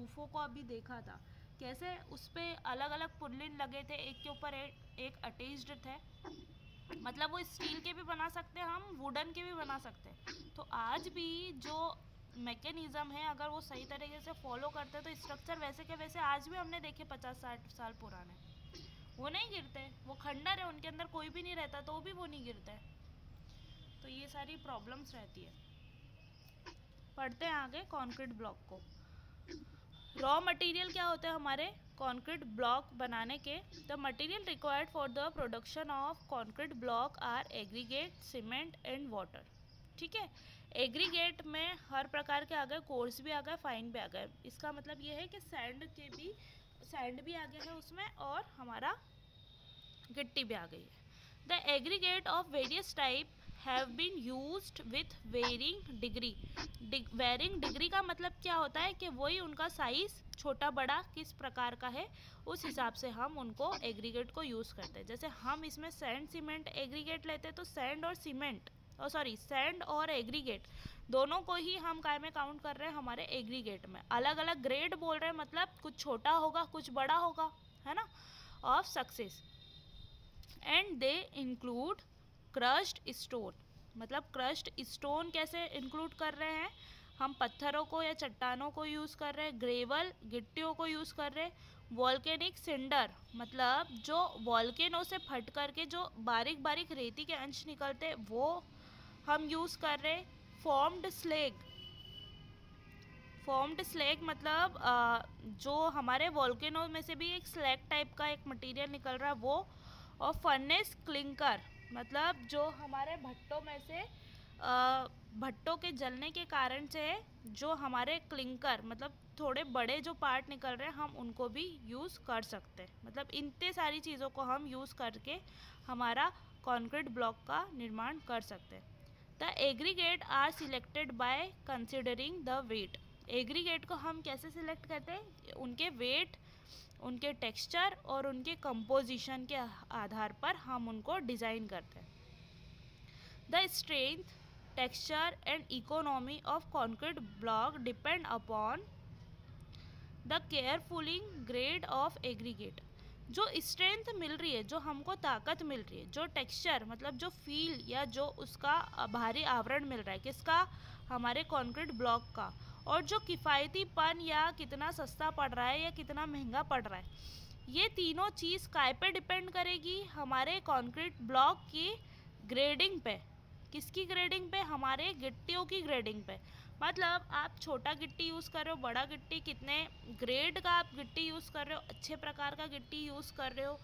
यूफो को अभी देखा था, कैसे उस पर अलग अलग पुर्लिन लगे थे, एक के ऊपर एक अटैच्ड थे। मतलब वो स्टील के भी बना सकते हैं, हम वुडन के भी बना सकते हैं। तो आज भी जो मैकेनिज़्म है अगर वो सही तरीके से फॉलो करते हैं तो स्ट्रक्चर वैसे के वैसे आज भी हमने देखे 50-60 साल पुराने, वो नहीं गिरते। वो खंडर है, उनके अंदर कोई भी नहीं रहता तो भी वो नहीं गिरते। तो ये सारी प्रॉब्लम्स रहती है। पढ़ते हैं आगे कंक्रीट ब्लॉक को। रॉ मटेरियल क्या होते हैं हमारे कंक्रीट ब्लॉक बनाने के? The material required for the production of concrete block are aggregate, cement and water. ठीक है, एग्रीगेट में हर प्रकार के आ गए, कोर्स भी आ गए, फाइन भी आ गए। इसका मतलब ये है कि सैंड भी आ गया है उसमें, और हमारा गिट्टी भी आ गई है। The aggregate of various type have been used with varying degree. Varying degree का मतलब क्या होता है कि वही उनका साइज छोटा बड़ा किस प्रकार का है उस हिसाब से हम उनको एग्रीगेट को यूज़ करते हैं। जैसे हम इसमें सैंड सीमेंट एग्रीगेट लेते हैं तो सैंड और सीमेंट सैंड और एग्रीगेट दोनों को ही हम काय में काउंट कर रहे हैं, हमारे एग्रीगेट में। अलग अलग ग्रेड बोल रहे हैं, मतलब कुछ छोटा होगा कुछ बड़ा होगा, है ना, of success. And they include crushed stone. मतलब क्रश्ड स्टोन कैसे इंक्लूड कर रहे हैं हम? पत्थरों को या चट्टानों को यूज़ कर रहे हैं, ग्रेवल गिट्टियों को यूज़ कर रहे हैं, वॉल्केनिक सिंडर मतलब जो वॉल्केनो से फट करके जो बारीक बारीक रेती के अंश निकलते वो हम यूज़ कर रहे हैं, फॉर्म्ड स्लैग मतलब जो हमारे वॉल्केनो में से भी एक स्लैग टाइप का एक मटेरियल निकल रहा है वो, और फर्नेस क्लिंकर मतलब जो हमारे भट्टों में से भट्टों के जलने के कारण से जो हमारे क्लिंकर मतलब थोड़े बड़े जो पार्ट निकल रहे हैं हम उनको भी यूज़ कर सकते हैं। मतलब इतने सारी चीज़ों को हम यूज़ करके हमारा कंक्रीट ब्लॉक का निर्माण कर सकते हैं। The aggregate are selected by considering the weight. Aggregate को हम कैसे सिलेक्ट करते हैं? उनके वेट, उनके टेक्सचर और उनके कंपोजिशन के आधार पर हम उनको डिज़ाइन करते हैं। The strength, texture and economy of concrete block depend upon the careful grade of aggregate. जो स्ट्रेंथ मिल रही है, जो हमको ताकत मिल रही है, जो टेक्सचर मतलब जो फील या जो उसका भारी आवरण मिल रहा है किसका? हमारे कंक्रीट ब्लॉक का। और जो किफ़ायतीपन या कितना सस्ता पड़ रहा है या कितना महंगा पड़ रहा है, ये तीनों चीज़ काय पे डिपेंड करेगी? हमारे कंक्रीट ब्लॉक की ग्रेडिंग पे। किसकी ग्रेडिंग पे? हमारे गिट्टियों की ग्रेडिंग पे। मतलब आप छोटा गिट्टी यूज़ कर रहे हो, बड़ा गिट्टी, कितने ग्रेड का आप गिट्टी यूज़ कर रहे हो, अच्छे प्रकार का गिट्टी यूज़ कर रहे हो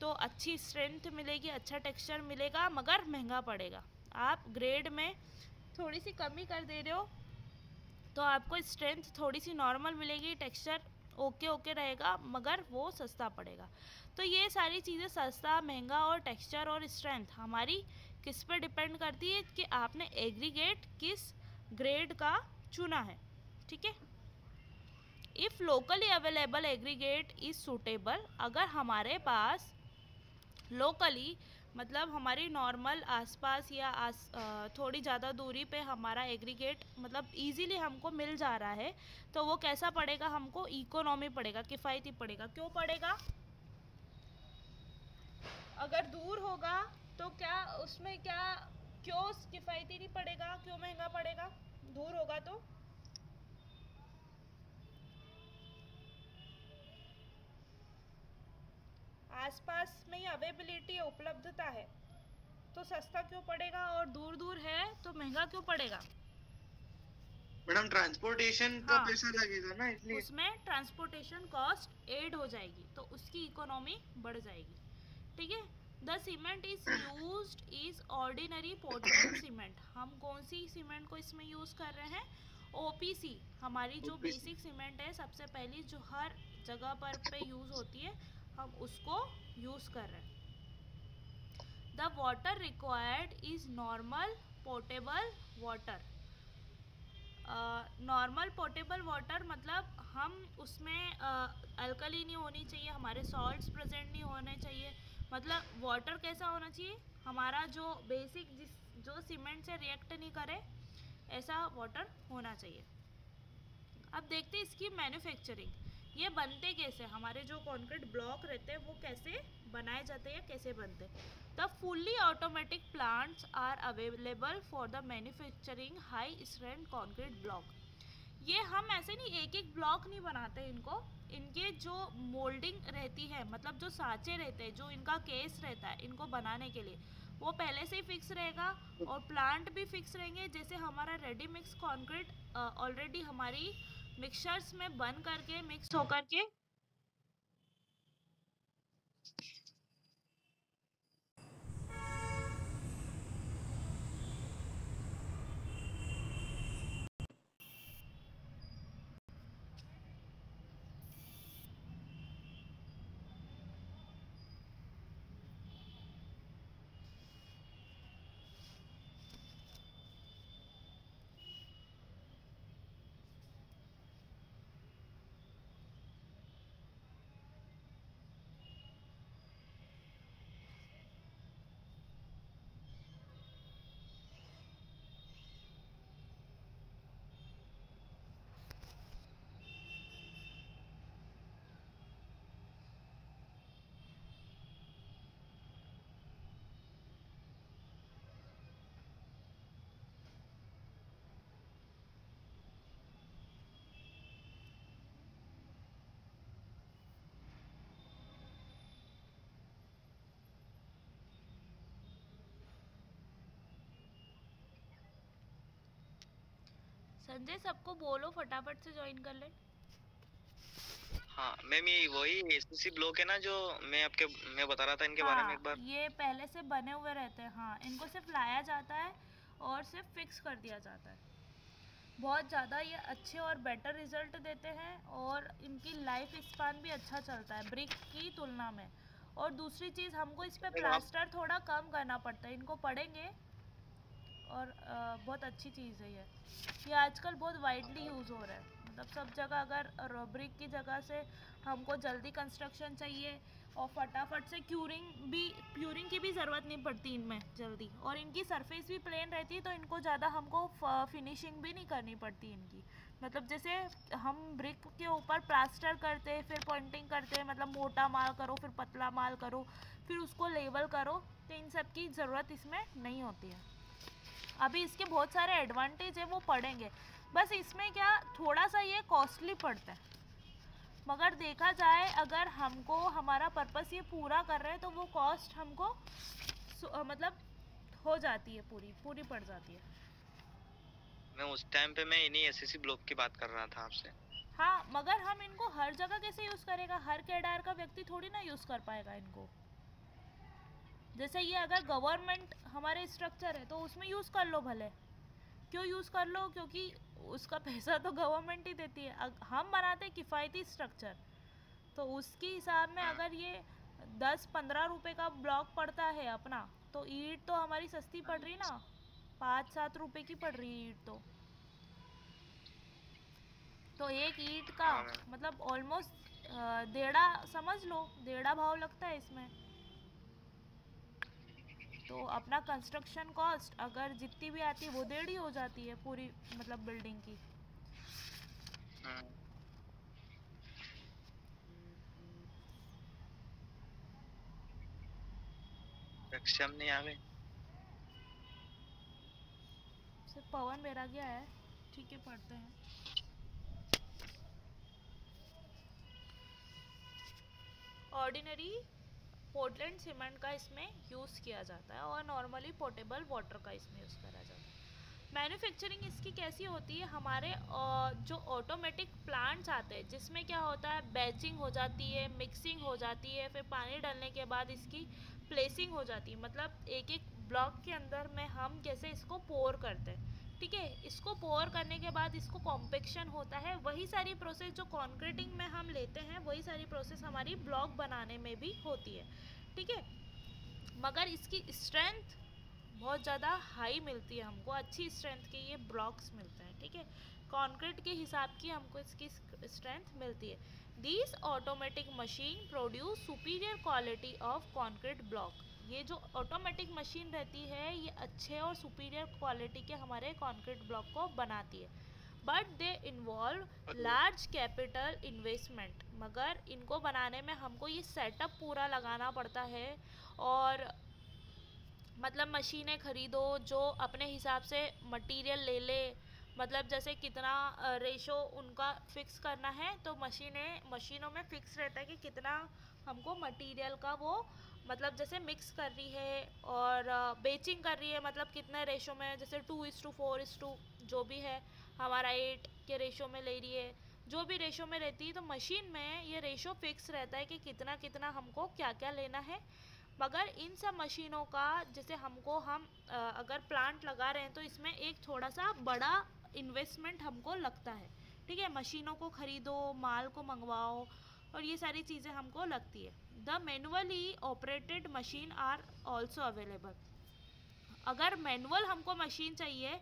तो अच्छी स्ट्रेंथ मिलेगी, अच्छा टेक्सचर मिलेगा, मगर महंगा पड़ेगा। आप ग्रेड में थोड़ी सी कमी कर दे रहे हो तो आपको स्ट्रेंथ थोड़ी सी नॉर्मल मिलेगी, टेक्सचर ओके रहेगा, मगर वो सस्ता पड़ेगा। तो ये सारी चीज़ें सस्ता महंगा और टेक्सचर और स्ट्रेंथ हमारी किस पे डिपेंड करती है कि आपने एग्रीगेट किस ग्रेड का चुना है। ठीक है, if locally available aggregate is suitable, अगर हमारे पास लोकली मतलब हमारी नॉर्मल आसपास या थोड़ी ज़्यादा दूरी पे हमारा एग्रीगेट मतलब इजीली हमको मिल जा रहा है तो वो कैसा पड़ेगा? हमको इकोनॉमी पड़ेगा, किफ़ायती पड़ेगा। क्यों पड़ेगा? अगर दूर होगा तो क्या उसमें क्यों किफ़ायती नहीं पड़ेगा, क्यों महंगा पड़ेगा? दूर होगा तो आसपास में ही अवेलेबिलिटी है, उपलब्धता है, तो सस्ता क्यों पड़ेगा? और दूर दूर है तो महंगा क्यों पड़ेगा? मैडम ट्रांसपोर्टेशन का पैसा लगेगा ना, इसलिए उसमें ट्रांसपोर्टेशन कॉस्ट ऐड हो जाएगी तो उसकी इकोनॉमी बढ़ जाएगी। ठीक है, the cement is used is ordinary Portland cement. हम कौन सी सीमेंट को इसमें यूज़ कर रहे हैं? ओपीसी, हमारी जो बेसिक सीमेंट है सबसे पहली जो हर जगह पर पे यूज़ होती है हम उसको यूज़ कर रहे हैं। The water required is normal portable water. Normal portable water मतलब हम उसमें अल्कली नहीं होनी चाहिए, हमारे सॉल्ट्स प्रेजेंट नहीं होने चाहिए। मतलब वाटर कैसा होना चाहिए? हमारा जो बेसिक जो सीमेंट से रिएक्ट नहीं करे ऐसा वाटर होना चाहिए। अब देखते हैं इसकी मैन्युफैक्चरिंग। ये बनते कैसे, हमारे जो कंक्रीट ब्लॉक रहते हैं वो कैसे बनाए जाते हैं या कैसे बनते हैं। The fully automatic plants are available for the manufacturing high strength concrete block. ये हम ऐसे नहीं एक एक ब्लॉक नहीं बनाते इनको, इनके जो मोल्डिंग रहती है, मतलब जो सांचे रहते हैं, जो इनका केस रहता है इनको बनाने के लिए, वो पहले से ही फिक्स रहेगा और प्लांट भी फिक्स रहेंगे। जैसे हमारा रेडी मिक्स कंक्रीट ऑलरेडी हमारी मिक्सचर्स में बन करके मिक्स होकर के संजय सबको बोलो फटाफट से ज्वाइन कर ले। हाँ मैम, ये वही एसएससी ब्लॉक है ना जो मैं बता रहा था इनके बारे में एक बार। ये पहले से बने हुए रहते हैं। हाँ, इनको सिर्फ लाया जाता है और सिर्फ फिक्स कर दिया जाता है। बहुत ज़्यादा ये अच्छे और बेटर रिजल्ट देते हैं और इनकी लाइफ स्पान भी अच्छा चलता है ब्रिक की तुलना में। और दूसरी चीज़, हमको इस पे प्लास्टर थोड़ा कम करना पड़ता है, इनको पड़ेंगे। और बहुत अच्छी चीज़ है ये आजकल बहुत वाइडली यूज़ हो रहा है, मतलब सब जगह। अगर ब्रिक की जगह से हमको जल्दी कंस्ट्रक्शन चाहिए और फटाफट से क्यूरिंग की भी ज़रूरत नहीं पड़ती इनमें जल्दी, और इनकी सरफेस भी प्लेन रहती है तो इनको ज़्यादा हमको फिनिशिंग भी नहीं करनी पड़ती इनकी। मतलब जैसे हम ब्रिक के ऊपर प्लास्टर करते हैं, फिर पॉइंटिंग करते हैं, मतलब मोटा माल करो फिर पतला माल करो फिर उसको लेवल करो, तो इन सब की ज़रूरत इसमें नहीं होती है। अभी इसके बहुत सारे एडवांटेज है वो पढ़ेंगे, बस इसमें क्या थोड़ा सा ये कॉस्टली पड़ता है, मगर देखा जाए अगर हमको हमारा पर्पस ये पूरा कर रहे हैं तो वो कॉस्ट हमको मतलब हो जाती है, पूरी पड़ जाती है। मैं उस टाइम पे मैं इन्हीं एसएससी ब्लॉक की बात कर रहा था आपसे। हाँ, मगर हम इनको हर जगह कैसे यूज़ करेगा, हर केडार का व्यक्ति थोड़ी ना यूज़ कर पाएगा इनको। जैसे ये अगर गवर्नमेंट हमारे स्ट्रक्चर है तो उसमें यूज़ कर लो भले, क्यों यूज़ कर लो, क्योंकि उसका पैसा तो गवर्नमेंट ही देती है। हम बनाते किफ़ायती स्ट्रक्चर, तो उसके हिसाब में अगर ये 10-15 रुपए का ब्लॉक पड़ता है अपना, तो ईंट तो हमारी सस्ती पड़ रही ना, 5-7 रुपए की पड़ रही है ईंट तो एक ईंट का मतलब ऑलमोस्ट डेढ़ा, समझ लो डेढ़ा भाव लगता है इसमें। तो अपना कंस्ट्रक्शन कॉस्ट अगर जितनी भी आती है वो डेढ़ ही हो जाती है पूरी, मतलब बिल्डिंग की। कक्षा में नहीं आ गए, सिर्फ पवन मेरा गया है, ठीक है पढ़ते हैं। ऑर्डिनरी पोर्टलैंड सीमेंट का इसमें यूज़ किया जाता है और नॉर्मली पोर्टेबल वाटर का इसमें यूज़ करा जाता है। मैन्युफैक्चरिंग इसकी कैसी होती है, हमारे जो ऑटोमेटिक प्लांट्स आते हैं जिसमें क्या होता है, बैचिंग हो जाती है, मिक्सिंग हो जाती है, फिर पानी डालने के बाद इसकी प्लेसिंग हो जाती है। मतलब एक एक ब्लॉक के अंदर में हम कैसे इसको पोर करते हैं, ठीक है। इसको पोर करने के बाद इसको कॉम्पेक्शन होता है, वही सारी प्रोसेस जो कॉन्क्रीटिंग में हम लेते हैं वही सारी प्रोसेस हमारी ब्लॉक बनाने में भी होती है, ठीक है। मगर इसकी स्ट्रेंथ बहुत ज़्यादा हाई मिलती है हमको, अच्छी स्ट्रेंथ के ये ब्लॉक्स मिलते हैं, ठीक है। कंक्रीट के हिसाब की हमको इसकी स्ट्रेंथ मिलती है। This automatic machine produce superior quality of concrete block. ये जो ऑटोमेटिक मशीन रहती है ये अच्छे और सुपीरियर क्वालिटी के हमारे कंक्रीट ब्लॉक को बनाती है। But they involve large capital investment. मगर इनको बनाने में हमको ये सेटअप पूरा लगाना पड़ता है, और मतलब मशीनें खरीदो जो अपने हिसाब से मटेरियल ले ले, मतलब जैसे कितना रेशो उनका फिक्स करना है, तो मशीनों में फिक्स रहता है कि कितना हमको मटेरियल का वो मतलब जैसे मिक्स कर रही है और बेचिंग कर रही है, मतलब कितने रेशो में, जैसे 2:4 जो भी है, हमारा 8 के रेशो में ले रही है, जो भी रेशो में रहती है, तो मशीन में ये रेशो फिक्स रहता है कि कितना कितना हमको क्या क्या लेना है। मगर इन सब मशीनों का जैसे हम अगर प्लांट लगा रहे हैं तो इसमें एक थोड़ा सा बड़ा इन्वेस्टमेंट हमको लगता है, ठीक है। मशीनों को खरीदो, माल को मंगवाओ, और ये सारी चीज़ें हमको लगती है। The manually operated machine are also available. अगर मैनुअल हमको मशीन चाहिए,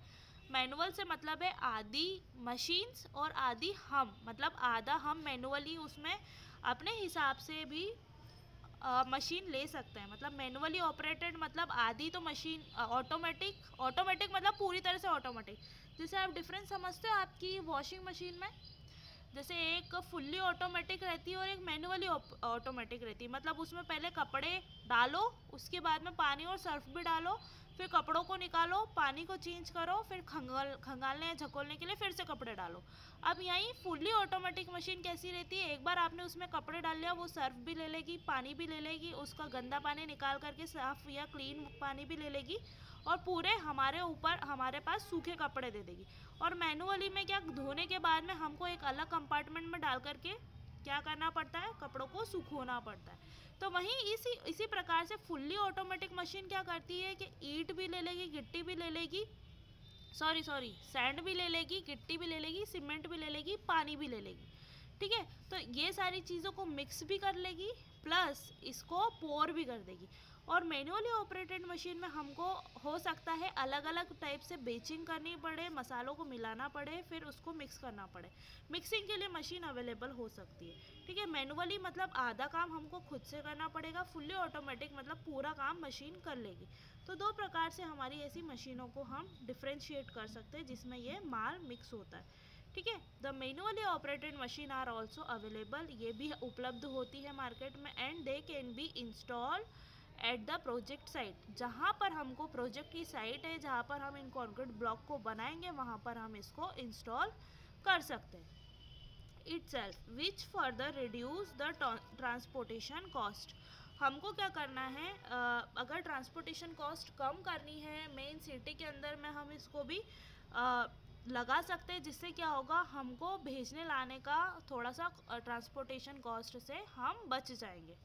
मैनुअल से मतलब है आधी मशीन्स और आधी हम, मतलब आधा हम मैनुअली उसमें अपने हिसाब से भी मशीन ले सकते हैं। मतलब मैनुअली ऑपरेटेड मतलब आधी तो मशीन ऑटोमेटिक मतलब पूरी तरह से ऑटोमेटिक। जैसे आप डिफरेंस समझते हो आपकी वॉशिंग मशीन में, जैसे एक फुल्ली ऑटोमेटिक रहती है और एक मैनुअली ऑटोमेटिक रहती है। मतलब उसमें पहले कपड़े डालो, उसके बाद में पानी और सर्फ भी डालो, फिर कपड़ों को निकालो, पानी को चेंज करो, फिर खंगालने या झकोलने के लिए फिर से कपड़े डालो। अब यहीं फुल्ली ऑटोमेटिक मशीन कैसी रहती है, एक बार आपने उसमें कपड़े डाल लिया, वो सर्फ भी ले लेगी, पानी भी ले लेगी, उसका गंदा पानी निकाल करके साफ या क्लीन पानी भी ले लेगी, और पूरे हमारे पास सूखे कपड़े दे देगी। और मैनुअली में क्या, धोने के बाद में हमको एक अलग कंपार्टमेंट में डाल करके क्या करना पड़ता है, कपड़ों को सुखोना पड़ता है। तो वहीं इसी प्रकार से फुल्ली ऑटोमेटिक मशीन क्या करती है कि ईंट भी ले लेगी, गिट्टी भी ले लेगी, सॉरी सैंड भी ले लेगी, गिट्टी भी ले लेगी, सीमेंट भी ले लेगी, पानी भी ले लेगी, ठीक है। तो ये सारी चीज़ों को मिक्स भी कर लेगी, प्लस इसको पोर भी कर देगी। और मैनुअली ऑपरेटेड मशीन में हमको हो सकता है अलग अलग टाइप से बेचिंग करनी पड़े, मसालों को मिलाना पड़े, फिर उसको मिक्स करना पड़े। मिक्सिंग के लिए मशीन अवेलेबल हो सकती है, ठीक है। मैनुअली मतलब आधा काम हमको खुद से करना पड़ेगा, फुल्ली ऑटोमेटिक मतलब पूरा काम मशीन कर लेगी। तो दो प्रकार से हमारी ऐसी मशीनों को हम डिफ्रेंशिएट कर सकते हैं जिसमें ये माल मिक्स होता है, ठीक है। The manually operated machine are also available, ये भी उपलब्ध होती है मार्केट में, and they can be install at the project site. जहाँ पर हमको प्रोजेक्ट की साइट है, जहाँ पर हम इन कॉन्क्रीट ब्लॉक को बनाएंगे, वहाँ पर हम इसको इंस्टॉल कर सकते हैं itself, which further reduce the transportation cost। हमको क्या करना है, अगर ट्रांसपोर्टेशन कॉस्ट कम करनी है मेन सिटी के अंदर में, हम इसको भी लगा सकते हैं, जिससे क्या होगा, हमको भेजने लाने का थोड़ा सा ट्रांसपोर्टेशन कॉस्ट से हम बच जाएंगे,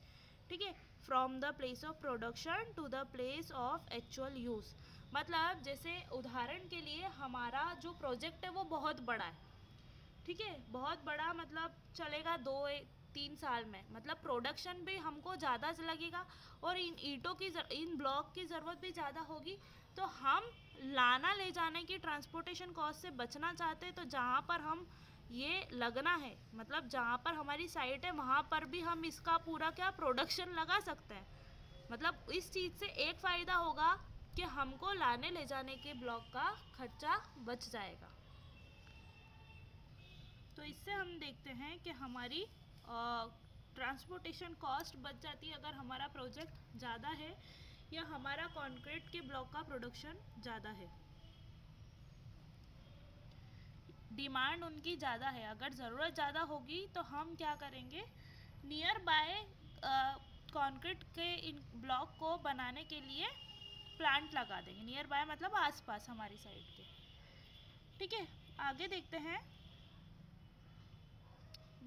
ठीक है। From the place of production to the place of actual use. मतलब जैसे उदाहरण के लिए हमारा जो प्रोजेक्ट है वो बहुत बड़ा है, ठीक है, बहुत बड़ा, मतलब चलेगा 2-3 साल में, मतलब प्रोडक्शन भी हमको ज़्यादा लगेगा और इन ब्लॉक की ज़रूरत भी ज़्यादा होगी। तो हम लाना ले जाने की ट्रांसपोर्टेशन कॉस्ट से बचना चाहते हैं, तो जहाँ पर हम ये लगना है, मतलब जहाँ पर हमारी साइट है वहाँ पर भी हम इसका पूरा क्या प्रोडक्शन लगा सकते हैं। मतलब इस चीज़ से एक फ़ायदा होगा कि हमको लाने ले जाने के ब्लॉक का खर्चा बच जाएगा। तो इससे हम देखते हैं कि हमारी ट्रांसपोर्टेशन कॉस्ट बच जाती है अगर हमारा प्रोजेक्ट ज़्यादा है या हमारा कंक्रीट के ब्लॉक का प्रोडक्शन ज़्यादा है, डिमांड उनकी ज़्यादा है। अगर ज़रूरत ज़्यादा होगी तो हम क्या करेंगे, नियर बाय कंक्रीट के इन ब्लॉक को बनाने के लिए प्लांट लगा देंगे। नियर बाय मतलब आसपास हमारी साइड के, ठीक है। आगे देखते हैं,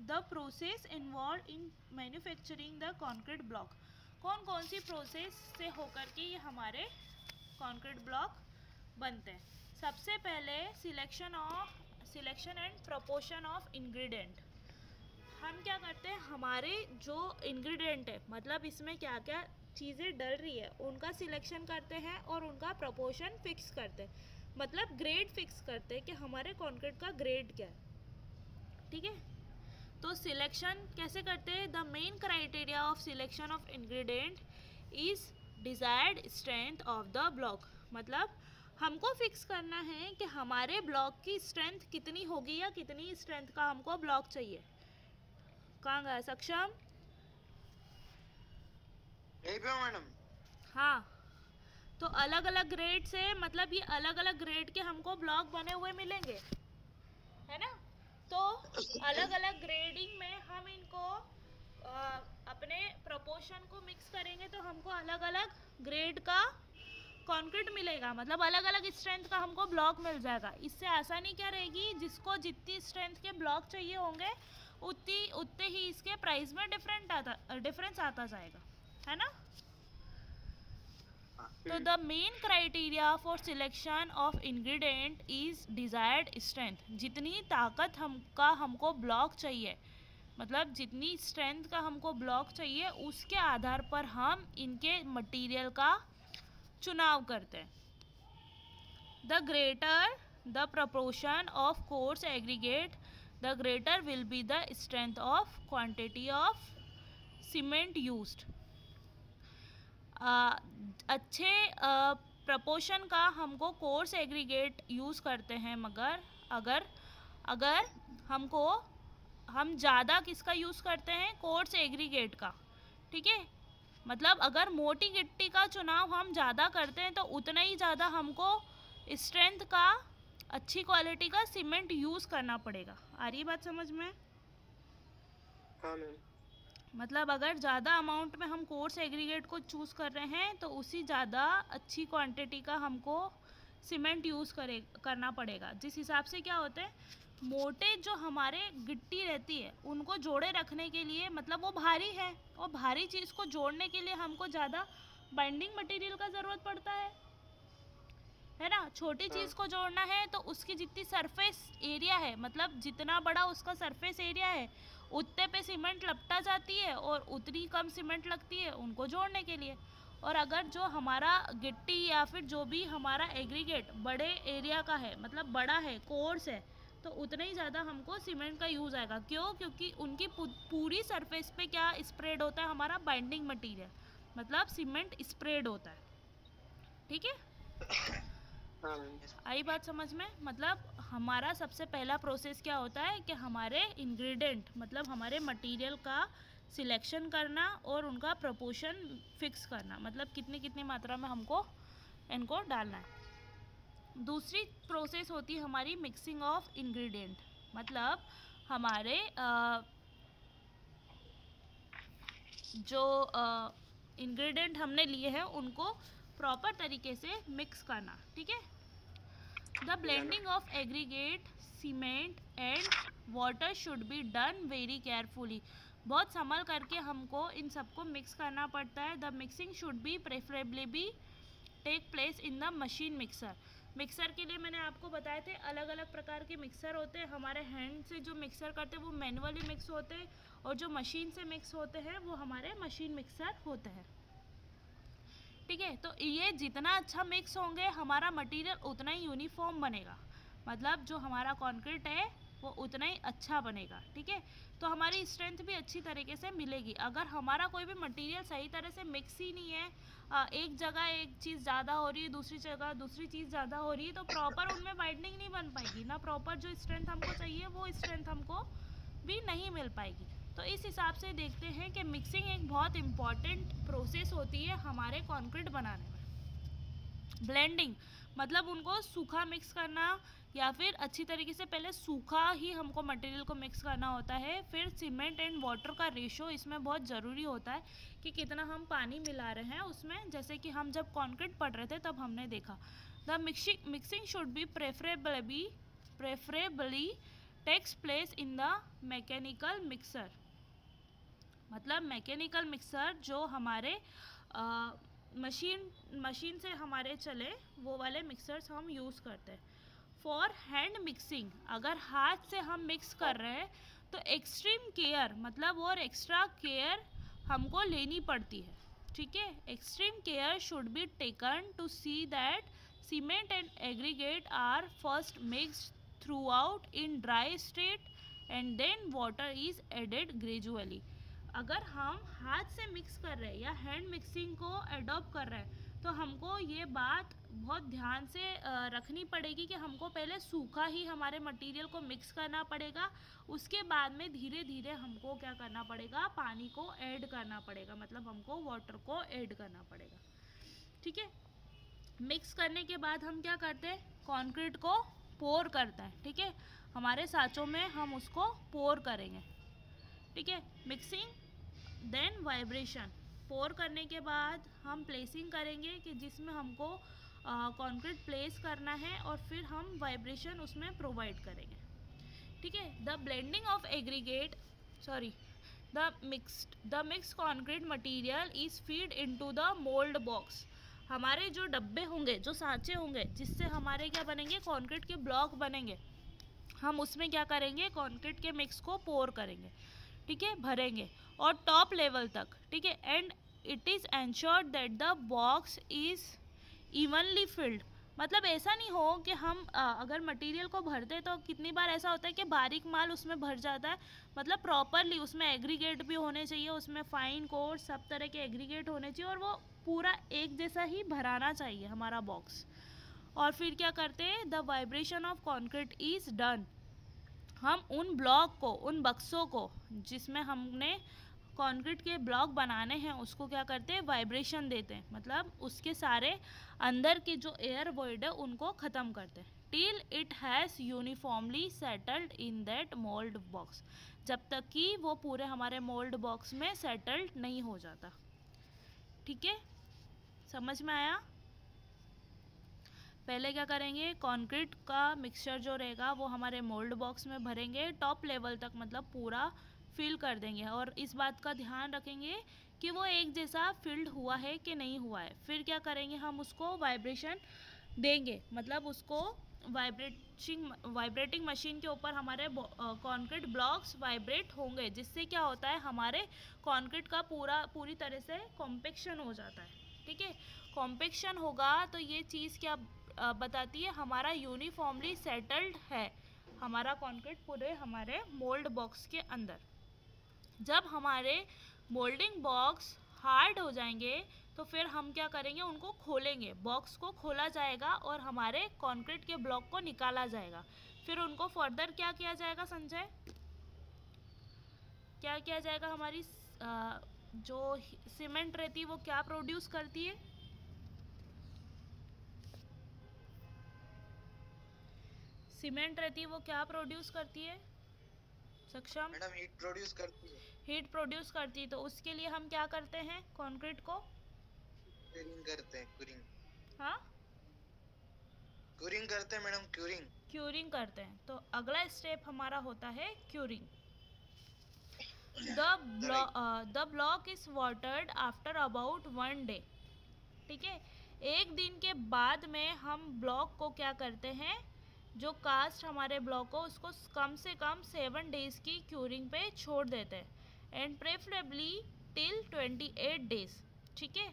the process involve in manufacturing the concrete block. कौन कौन सी प्रोसेस से होकर के ये हमारे कंक्रीट ब्लॉक बनते हैं। सबसे पहले selection and proportion of ingredient. हम क्या करते हैं, हमारे जो इंग्रेडिएंट है, मतलब इसमें क्या क्या चीज़ें डल रही है, उनका सिलेक्शन करते हैं और उनका प्रपोर्शन फिक्स करते हैं, मतलब ग्रेड फिक्स करते हैं कि हमारे कंक्रीट का ग्रेड क्या है, ठीक है। तो सिलेक्शन कैसे करते हैं, the main criteria of selection of ingredient is desired strength of the block. मतलब हमको फिक्स करना है कि हमारे ब्लॉक की स्ट्रेंथ कितनी होगी या कितनी स्ट्रेंथ का हमको ब्लॉक चाहिए। कहाँ गया सक्षम? यही पे मैडम। हाँ, तो अलग अलग ग्रेड से मतलब ये अलग अलग ग्रेड के हमको ब्लॉक बने हुए मिलेंगे, है ना। तो अलग अलग ग्रेडिंग में हम इनको अपने प्रोपोर्शन को मिक्स करेंगे तो हमको अलग अलग ग्रेड का कंक्रीट मिलेगा, मतलब अलग अलग स्ट्रेंथ का हमको ब्लॉक मिल जाएगा। इससे आसानी क्या रहेगी, जिसको जितनी स्ट्रेंथ के ब्लॉक चाहिए होंगे उतने ही इसके प्राइस में डिफरेंस आता जाएगा, है ना। तो the main criteria for selection of ingredient is desired strength. जितनी ताकत हमको ब्लॉक चाहिए, मतलब जितनी स्ट्रेंथ का हमको ब्लॉक चाहिए, उसके आधार पर हम इनके मटेरियल का चुनाव करते हैं। The greater the proportion of coarse aggregate, the greater will be the strength of quantity of cement used. अच्छे प्रपोर्शन का हमको कोर्स एग्रीगेट यूज़ करते हैं, मगर अगर हम ज़्यादा किसका यूज़ करते हैं, कोर्स एग्रीगेट का, ठीक है। मतलब अगर मोटी गिट्टी का चुनाव हम ज़्यादा करते हैं तो उतना ही ज़्यादा हमको स्ट्रेंथ का अच्छी क्वालिटी का सीमेंट यूज़ करना पड़ेगा। आ रही बात समझ में? हाँ मैम। मतलब अगर ज़्यादा अमाउंट में हम कोर्स एग्रीगेट को चूज़ कर रहे हैं तो उसी ज़्यादा अच्छी क्वांटिटी का हमको सीमेंट यूज़ करना पड़ेगा। जिस हिसाब से क्या होता है, मोटे जो हमारे गिट्टी रहती है उनको जोड़े रखने के लिए, मतलब वो भारी है और भारी चीज़ को जोड़ने के लिए हमको ज़्यादा बाइंडिंग मटेरियल का ज़रूरत पड़ता है ना। छोटी चीज़ को जोड़ना है तो उसकी जितनी सरफेस एरिया है, मतलब जितना बड़ा उसका सरफेस एरिया है उतने पे सीमेंट लपटा जाती है और उतनी कम सीमेंट लगती है उनको जोड़ने के लिए। और अगर जो हमारा गिट्टी या फिर जो भी हमारा एग्रीगेट बड़े एरिया का है, मतलब बड़ा है, कोर्स है, तो उतना ही ज़्यादा हमको सीमेंट का यूज़ आएगा। क्यों? क्योंकि उनकी पूरी सरफेस पे क्या स्प्रेड होता है, हमारा बाइंडिंग मटेरियल, मतलब सीमेंट स्प्रेड होता है, ठीक है। आई बात समझ में? मतलब हमारा सबसे पहला प्रोसेस क्या होता है कि हमारे इंग्रेडिएंट, मतलब हमारे मटेरियल का सिलेक्शन करना और उनका प्रोपोर्शन फिक्स करना, मतलब कितनी कितनी मात्रा में हमको इनको डालना है। दूसरी प्रोसेस होती है हमारी मिक्सिंग ऑफ इंग्रेडिएंट, मतलब हमारे जो इंग्रेडिएंट हमने लिए हैं उनको प्रॉपर तरीके से मिक्स करना, ठीक है। The blending of aggregate, cement and water should be done very carefully. बहुत संभल करके हमको इन सबको मिक्स करना पड़ता है। The mixing should be preferably be take place in the machine mixer. Mixer के लिए मैंने आपको बताए थे अलग अलग प्रकार के मिक्सर होते हैं। हमारे हैंड से जो मिक्सर करते हैं वो मैनुअली मिक्स होते हैं, और जो मशीन से मिक्स होते हैं वो हमारे मशीन मिक्सर होते हैं, ठीक है। तो ये जितना अच्छा मिक्स होंगे हमारा मटेरियल उतना ही यूनिफॉर्म बनेगा, मतलब जो हमारा कंक्रीट है वो उतना ही अच्छा बनेगा, ठीक है। तो हमारी स्ट्रेंथ भी अच्छी तरीके से मिलेगी। अगर हमारा कोई भी मटेरियल सही तरह से मिक्स ही नहीं है, एक जगह एक चीज़ ज़्यादा हो रही है, दूसरी जगह दूसरी चीज़ ज़्यादा हो रही है, तो प्रॉपर उनमें बाइंडिंग नहीं बन पाएगी ना, प्रॉपर जो स्ट्रेंथ हमको चाहिए वो स्ट्रेंथ हमको भी नहीं मिल पाएगी। तो इस हिसाब से देखते हैं कि मिक्सिंग एक बहुत इम्पॉर्टेंट प्रोसेस होती है हमारे कंक्रीट बनाने में। ब्लेंडिंग मतलब उनको सूखा मिक्स करना, या फिर अच्छी तरीके से पहले सूखा ही हमको मटेरियल को मिक्स करना होता है। फिर सीमेंट एंड वाटर का रेशो इसमें बहुत ज़रूरी होता है कि कितना हम पानी मिला रहे हैं उसमें। जैसे कि हम जब कंक्रीट पढ़ रहे थे तब हमने देखा the mixing should be preferably takes place in the mechanical mixer. मतलब मैकेनिकल मिक्सर जो हमारे मशीन से हमारे चले वो वाले मिक्सर्स हम यूज़ करते हैं। फॉर हैंड मिक्सिंग, अगर हाथ से हम मिक्स कर रहे हैं तो एक्सट्रीम केयर, मतलब और एक्स्ट्रा केयर हमको लेनी पड़ती है, ठीक है। Extreme care should be taken to see that cement and aggregate are first mixed throughout in dry state and then water is added gradually. अगर हम हाथ से मिक्स कर रहे हैं या हैंड मिक्सिंग को एडॉप्ट कर रहे हैं तो हमको ये बात बहुत ध्यान से रखनी पड़ेगी कि हमको पहले सूखा ही हमारे मटेरियल को मिक्स करना पड़ेगा, उसके बाद में धीरे धीरे हमको क्या करना पड़ेगा, पानी को ऐड करना पड़ेगा, मतलब हमको वाटर को ऐड करना पड़ेगा। ठीक है, मिक्स करने के बाद हम क्या करते हैं, कंक्रीट को पोर करते हैं। ठीक है, हमारे सांचों में हम उसको पोर करेंगे। ठीक है, मिक्सिंग देन वाइब्रेशन। पोर करने के बाद हम प्लेसिंग करेंगे कि जिसमें हमको कंक्रीट प्लेस करना है, और फिर हम वाइब्रेशन उसमें प्रोवाइड करेंगे। ठीक है, the blending of aggregate the mixed concrete material is feed into the mould box. हमारे जो डब्बे होंगे, जो सांचे होंगे, जिससे हमारे क्या बनेंगे, कंक्रीट के ब्लॉक बनेंगे, हम उसमें क्या करेंगे, कंक्रीट के मिक्स को पोर करेंगे। ठीक है, भरेंगे और टॉप लेवल तक। ठीक है, and it is ensured that the box is evenly field. मतलब ऐसा नहीं हो कि हम अगर मटेरियल को भरते तो कितनी बार ऐसा होता है कि बारीक माल उसमें भर जाता है। मतलब प्रॉपरली उसमें एग्रीगेट भी होने चाहिए, उसमें फाइन कोर्स सब तरह के एग्रीगेट होने चाहिए, और वो पूरा एक जैसा ही भराना चाहिए हमारा बॉक्स। और फिर क्या करते हैं, the vibration of concrete is done. हम उन ब्लॉक को, उन बक्सों को जिसमें हमने कंक्रीट के ब्लॉक बनाने हैं, उसको क्या करते हैं, वाइब्रेशन देते हैं। मतलब उसके सारे अंदर के जो एयर वॉइड है उनको ख़त्म करते हैं, till it has uniformly settled in that mould box, जब तक कि वो पूरे हमारे मोल्ड बॉक्स में सेटल्ड नहीं हो जाता। ठीक है, समझ में आया? पहले क्या करेंगे, कंक्रीट का मिक्सचर जो रहेगा वो हमारे मोल्ड बॉक्स में भरेंगे टॉप लेवल तक, मतलब पूरा फिल कर देंगे, और इस बात का ध्यान रखेंगे कि वो एक जैसा फिल्ड हुआ है कि नहीं हुआ है। फिर क्या करेंगे, हम उसको वाइब्रेशन देंगे, मतलब उसको वाइब्रेटिंग मशीन के ऊपर हमारे कंक्रीट ब्लॉक्स वाइब्रेट होंगे, जिससे क्या होता है, हमारे कंक्रीट का पूरी तरह से कॉम्पेक्शन हो जाता है। ठीक है, कॉम्पेक्शन होगा तो ये चीज़ क्या बताती है, हमारा यूनिफॉर्मली सेटल्ड है हमारा कंक्रीट पूरे हमारे मोल्ड बॉक्स के अंदर। जब हमारे मोल्डिंग बॉक्स हार्ड हो जाएंगे तो फिर हम क्या करेंगे, उनको खोलेंगे, बॉक्स को खोला जाएगा और हमारे कंक्रीट के ब्लॉक को निकाला जाएगा। फिर उनको फर्दर क्या किया जाएगा संजय, क्या किया जाएगा, हमारी जो सीमेंट रहती है वो क्या प्रोड्यूस करती है, सीमेंट रहती है वो क्या प्रोड्यूस करती है सक्षम? मैडम हीट प्रोड्यूस करती है। हीट प्रोड्यूस करती है, तो उसके लिए हम क्या करते हैं, कंक्रीट को क्यूरिंग करते हैं, क्यूरिंग। हाँ, क्यूरिंग करते हैं मैडम, क्यूरिंग। क्यूरिंग करते हैं। तो अगला स्टेप हमारा होता है curing. The block is watered after about 1 day. ठीक है, एक दिन के बाद में हम ब्लॉक को क्या करते हैं, जो कास्ट हमारे ब्लॉक को, उसको कम से कम 7 डेज की क्यूरिंग पे छोड़ देते हैं, एंड प्रेफरेबली टिल 28 डेज। ठीक है,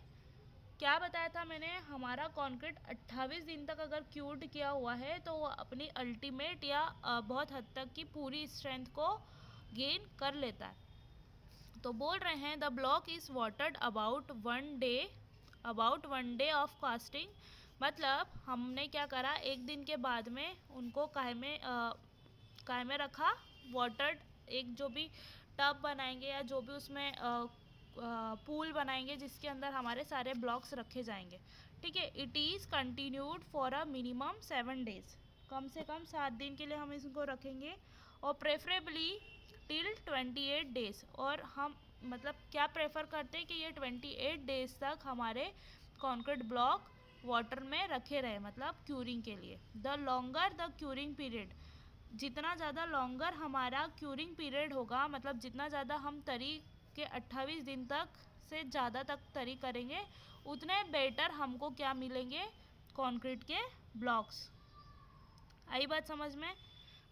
क्या बताया था मैंने, हमारा कंक्रीट 28 दिन तक अगर क्यूर्ड किया हुआ है तो वो अपनी अल्टीमेट या बहुत हद तक की पूरी स्ट्रेंथ को गेन कर लेता है। तो बोल रहे हैं the block is watered about 1 day of casting. मतलब हमने क्या करा, एक दिन के बाद में उनको काहे में रखा, वाटर्ड, एक जो भी टब बनाएंगे या जो भी उसमें पूल बनाएंगे जिसके अंदर हमारे सारे ब्लॉक्स रखे जाएंगे। ठीक है, it is continued for a minimum 7 days, कम से कम 7 दिन के लिए हम इसको रखेंगे, और प्रेफरेबली टिल 28 डेज। और हम मतलब क्या प्रेफर करते हैं कि ये 28 डेज तक हमारे कंक्रीट ब्लॉक वाटर में रखे रहे, मतलब क्यूरिंग के लिए। The longer the curing period, जितना ज़्यादा लॉन्गर हमारा क्यूरिंग पीरियड होगा, मतलब जितना ज़्यादा हम तरी के 28 दिन तक से ज़्यादा तक तरी करेंगे, उतने बेटर हमको क्या मिलेंगे, कंक्रीट के ब्लॉक्स। आई बात समझ में?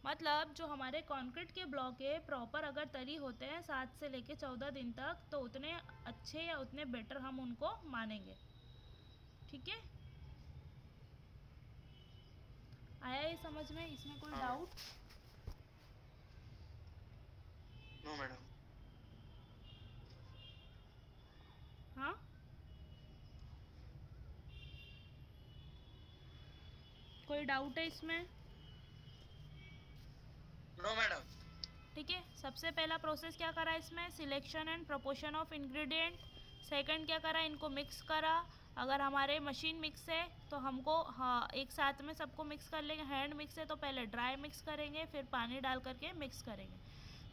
मतलब जो हमारे कंक्रीट के ब्लॉक है प्रॉपर अगर तरी होते हैं 7 से लेके 14 दिन तक, तो उतने अच्छे या उतने बेटर हम उनको मानेंगे। ठीक है, आया ये समझ में? इसमें कोई डाउट? No madam. हाँ, कोई डाउट है इसमें? No madam. ठीक है, सबसे पहला प्रोसेस क्या करा इसमें, selection and proportion of ingredient. Second क्या करा, इनको मिक्स करा। अगर हमारे मशीन मिक्स है तो हमको हाँ एक साथ में सबको मिक्स कर लेंगे। हैंड मिक्स है तो पहले ड्राई मिक्स करेंगे, फिर पानी डाल करके मिक्स करेंगे।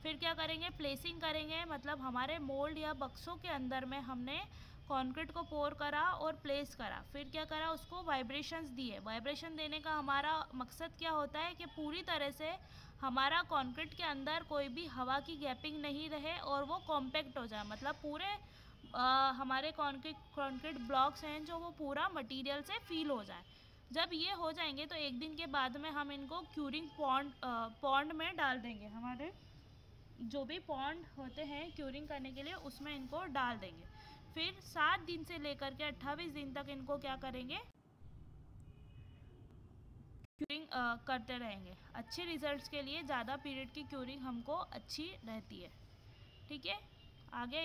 फिर क्या करेंगे, प्लेसिंग करेंगे, मतलब हमारे मोल्ड या बक्सों के अंदर में हमने कंक्रीट को पोर करा और प्लेस करा। फिर क्या करा, उसको वाइब्रेशंस दिए। वाइब्रेशन देने का हमारा मकसद क्या होता है कि पूरी तरह से हमारा कंक्रीट के अंदर कोई भी हवा की गैपिंग नहीं रहे और वो कॉम्पैक्ट हो जाए, मतलब पूरे हमारे कंक्रीट ब्लॉक्स हैं जो वो पूरा मटेरियल से फील हो जाए। जब ये हो जाएंगे तो एक दिन के बाद में हम इनको क्यूरिंग पॉन्ड में डाल देंगे। हमारे जो भी पॉन्ड होते हैं क्यूरिंग करने के लिए उसमें इनको डाल देंगे। फिर 7 दिन से लेकर के 28 दिन तक इनको क्या करेंगे, क्यूरिंग करते रहेंगे। अच्छे रिजल्ट्स के लिए ज़्यादा पीरियड की क्यूरिंग हमको अच्छी रहती है। ठीक है, आगे